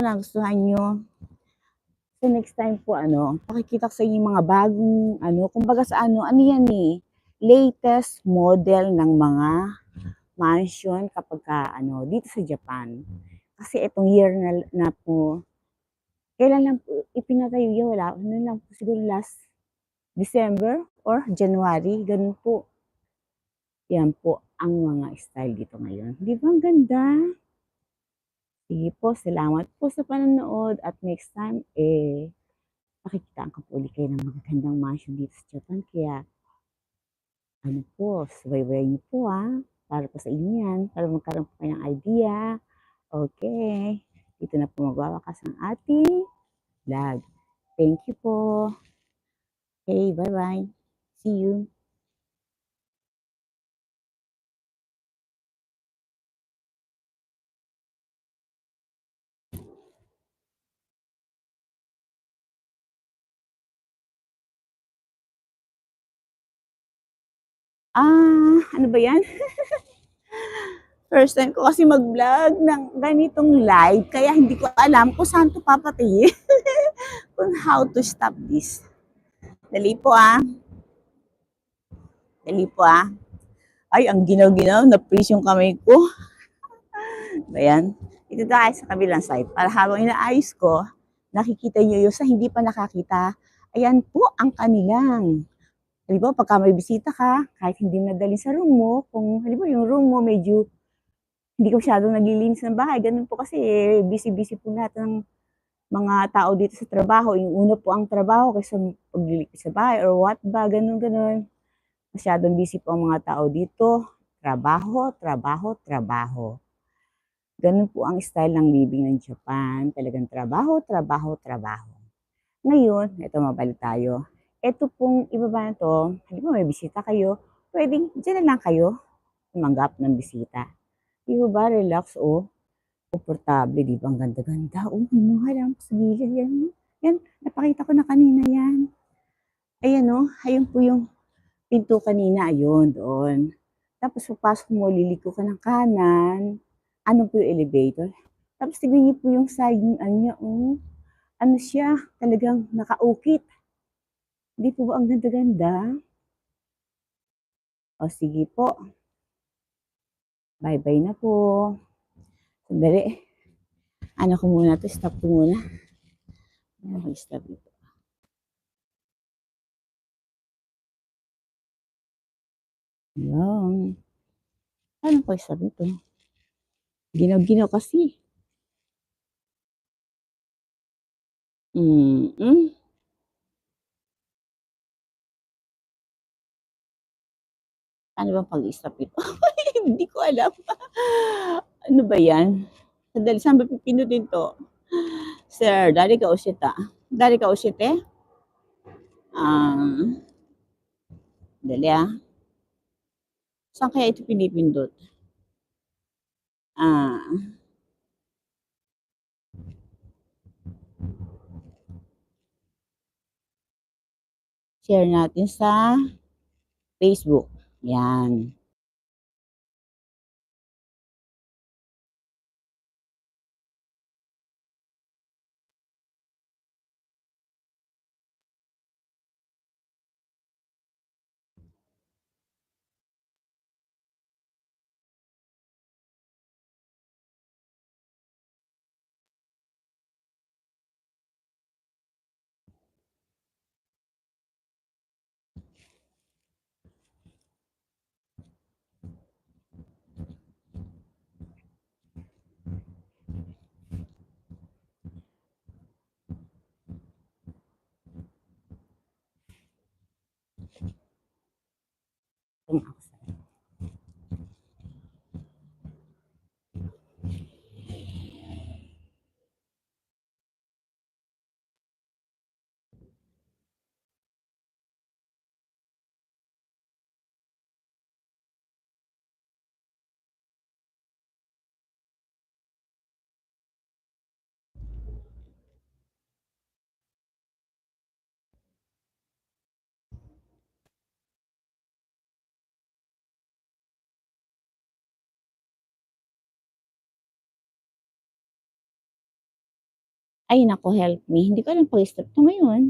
nagustuhan nyo. So next time po pakikita ko sa inyo yung mga bagong kumbaga sa ano yan latest model ng mga mansion kapag dito sa Japan. Kasi itong year na po, kailan lang po ipinatayo yan, wala, lang po siguro last December or January, ganun po. Yan po ang mga style dito ngayon. Di ba ang ganda? Sige po, salamat po sa panonood at next time, pakikitaan ko po ulit kayo ng magagandang mansion dito sa Japan. Kaya, subaybay niyo po para po sa inyo yan, para magkaroon po kayo ng idea. Okay, dito na po magwawakas ang ating vlog. Thank you po. Okay, bye-bye. See you. Ano ba yan? First time ko kasi mag-vlog ng ganitong live, kaya hindi ko alam kung saan to papatayin. Kung how to stop this. Dali po Dali po Ay, ang ginaw-ginaw, na-freeze yung kamay ko. Ayan. Ito tayo sa kabilang side. Para habang inaayos ko, nakikita nyo yung sa hindi pa nakakita. Ayan po ang kanilang. Halimbawa, pagka may bisita ka, kahit hindi nadali sa room mo, kung halimbawa yung room mo medyo hindi ko masyadong naglilinis ng bahay, ganun po kasi busy-busy po lahat ng mga tao dito sa trabaho. Yung una po ang trabaho kaysa paglilinis sa bahay or what ba, ganun. Masyadong busy po ang mga tao dito. Trabaho, trabaho, trabaho. Ganun po ang style ng living ng Japan. Talagang trabaho, trabaho, trabaho. Ngayon, ito mabalik tayo. Ito pong ibaba na to, halimbawa may bisita kayo, pwedeng dyan na lang kayo tumanggap ng bisita. Di ba, relax komportable, di ba? Ang ganda-ganda. May mga lang sa gilid yan. Yan, napakita ko na kanina yan. Ayan ayun po yung pinto kanina, ayun, doon. Tapos papasok mo, liliko ka ng kanan. Ano po yung elevator? Tapos tignan niyo po yung side niya, Ano siya, talagang nakaukit. Di po ba ang ganda-ganda? O sige po. Bye-bye na po. Sandali. Ano ko muna to, stop ko muna. Ano stop ito? Ayan. Ano ko stop ito? Ginaw-ginaw kasi. Ano bang pag-stop ito? Hindi ko alam. Ano ba yan? Sandali, saan ba pipinutin to? Sir, dari ka usita. Dari ka usite? Dali Saan kaya ito pinipindot? Share natin sa Facebook. Yan. Ay naku, help me. Hindi ko alam pag-step to ngayon.